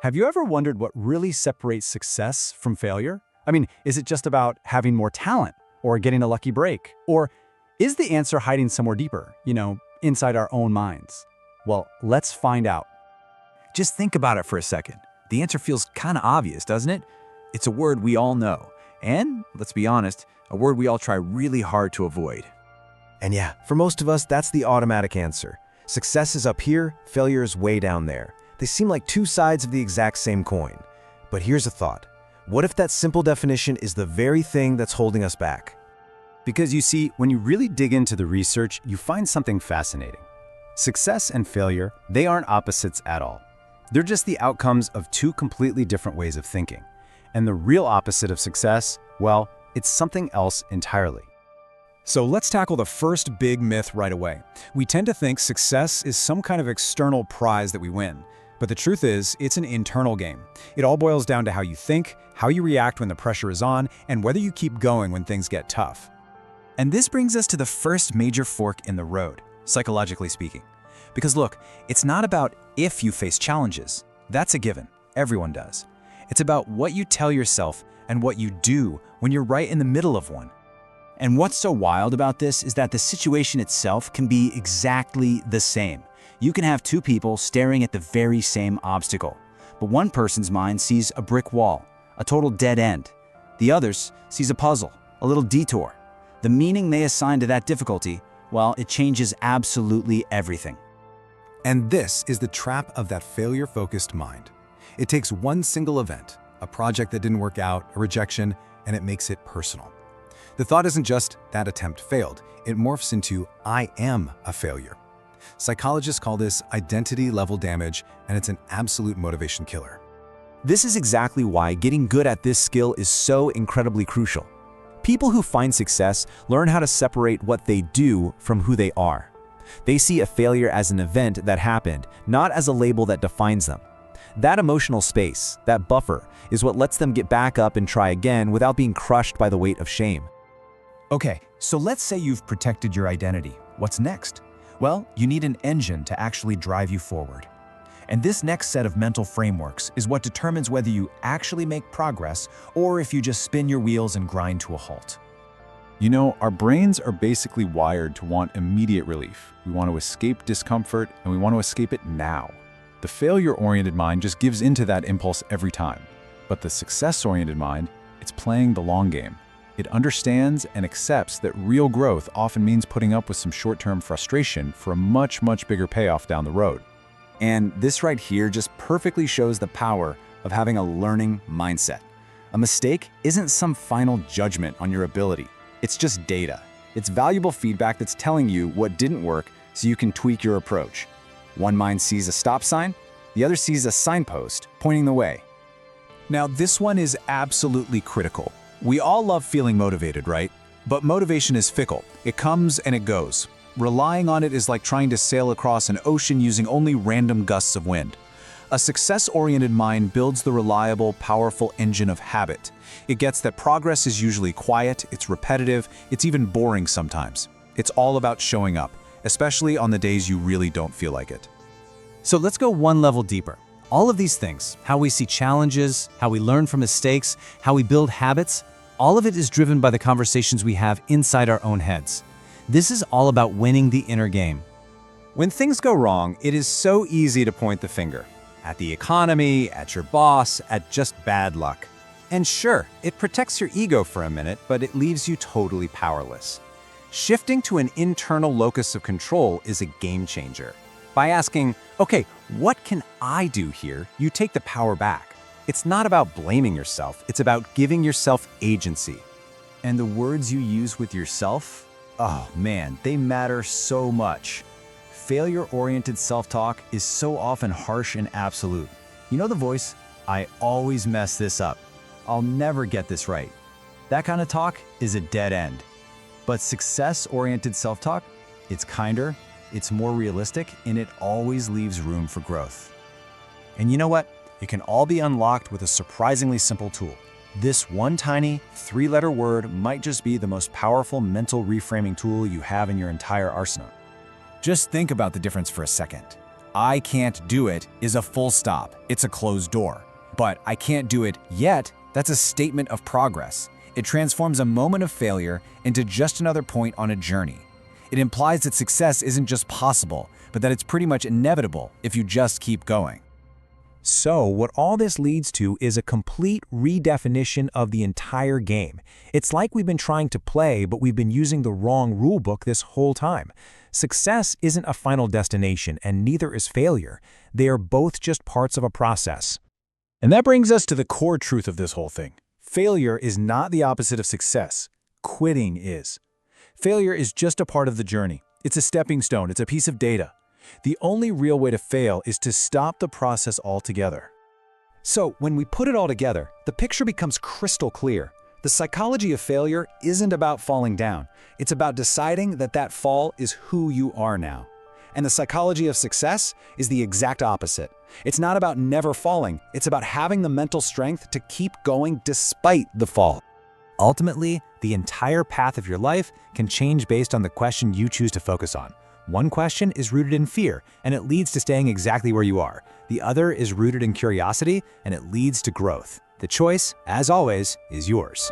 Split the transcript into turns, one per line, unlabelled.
Have you ever wondered what really separates success from failure? I mean, is it just about having more talent or getting a lucky break? Or is the answer hiding somewhere deeper, inside our own minds? Well, let's find out.
Just think about it for a second. The answer feels kind of obvious, doesn't it? It's a word we all know. And, let's be honest, a word we all try really hard to avoid.
And yeah, for most of us, that's the automatic answer. Success is up here, failure is way down there. They seem like two sides of the exact same coin. But here's a thought. What if that simple definition is the very thing that's holding us back?
Because you see, when you really dig into the research, you find something fascinating. Success and failure, they aren't opposites at all. They're just the outcomes of two completely different ways of thinking. And the real opposite of success, well, it's something else entirely. So let's tackle the first big myth right away. We tend to think success is some kind of external prize that we win. But the truth is, it's an internal game. It all boils down to how you think, how you react when the pressure is on, and whether you keep going when things get tough.
And this brings us to the first major fork in the road, psychologically speaking. Because look, it's not about if you face challenges. That's a given. Everyone does. It's about what you tell yourself and what you do when you're right in the middle of one. And what's so wild about this is that the situation itself can be exactly the same. You can have two people staring at the very same obstacle, but one person's mind sees a brick wall, a total dead end. The other's sees a puzzle, a little detour. The meaning they assign to that difficulty, well, it changes absolutely everything.
And this is the trap of that failure-focused mind. It takes one single event, a project that didn't work out, a rejection, and it makes it personal. The thought isn't just, that attempt failed. It morphs into, I am a failure. Psychologists call this identity-level damage, and it's an absolute motivation killer.
This is exactly why getting good at this skill is so incredibly crucial. People who find success learn how to separate what they do from who they are. They see a failure as an event that happened, not as a label that defines them. That emotional space, that buffer, is what lets them get back up and try again without being crushed by the weight of shame.
Okay, so let's say you've protected your identity. What's next? Well, you need an engine to actually drive you forward. And this next set of mental frameworks is what determines whether you actually make progress or if you just spin your wheels and grind to a halt.
Our brains are basically wired to want immediate relief. We want to escape discomfort, and we want to escape it now. The failure-oriented mind just gives into that impulse every time. But the success-oriented mind, it's playing the long game. It understands and accepts that real growth often means putting up with some short-term frustration for a much, much bigger payoff down the road.
And this right here just perfectly shows the power of having a learning mindset. A mistake isn't some final judgment on your ability. It's just data. It's valuable feedback that's telling you what didn't work so you can tweak your approach. One mind sees a stop sign, the other sees a signpost pointing the way.
Now, this one is absolutely critical. We all love feeling motivated, right? But motivation is fickle. It comes and it goes. Relying on it is like trying to sail across an ocean using only random gusts of wind. A success-oriented mind builds the reliable, powerful engine of habit. It gets that progress is usually quiet, it's repetitive, it's even boring sometimes. It's all about showing up, especially on the days you really don't feel like it. So let's go one level deeper. All of these things, how we see challenges, how we learn from mistakes, how we build habits, all of it is driven by the conversations we have inside our own heads. This is all about winning the inner game. When things go wrong, it is so easy to point the finger. At the economy, at your boss, at just bad luck. And sure, it protects your ego for a minute, but it leaves you totally powerless. Shifting to an internal locus of control is a game changer. By asking, okay, what can I do here? You take the power back. It's not about blaming yourself, it's about giving yourself agency.
And the words you use with yourself? Oh man, they matter so much. Failure-oriented self-talk is so often harsh and absolute. You know the voice, I always mess this up. I'll never get this right. That kind of talk is a dead end. But success-oriented self-talk, it's kinder, it's more realistic, and it always leaves room for growth. And you know what? It can all be unlocked with a surprisingly simple tool. This one tiny, 3-letter word might just be the most powerful mental reframing tool you have in your entire arsenal. Just think about the difference for a second. I can't do it is a full stop. It's a closed door. But I can't do it yet, that's a statement of progress. It transforms a moment of failure into just another point on a journey. It implies that success isn't just possible, but that it's pretty much inevitable if you just keep going.
So, what all this leads to is a complete redefinition of the entire game. It's like we've been trying to play, but we've been using the wrong rulebook this whole time. Success isn't a final destination, and neither is failure. They are both just parts of a process.
And that brings us to the core truth of this whole thing. Failure is not the opposite of success. Quitting is. Failure is just a part of the journey. It's a stepping stone. It's a piece of data. The only real way to fail is to stop the process altogether.
So, when we put it all together, the picture becomes crystal clear. The psychology of failure isn't about falling down. It's about deciding that that fall is who you are now. And the psychology of success is the exact opposite. It's not about never falling. It's about having the mental strength to keep going despite the fall.
Ultimately, the entire path of your life can change based on the question you choose to focus on. One question is rooted in fear, and it leads to staying exactly where you are. The other is rooted in curiosity, and it leads to growth. The choice, as always, is yours.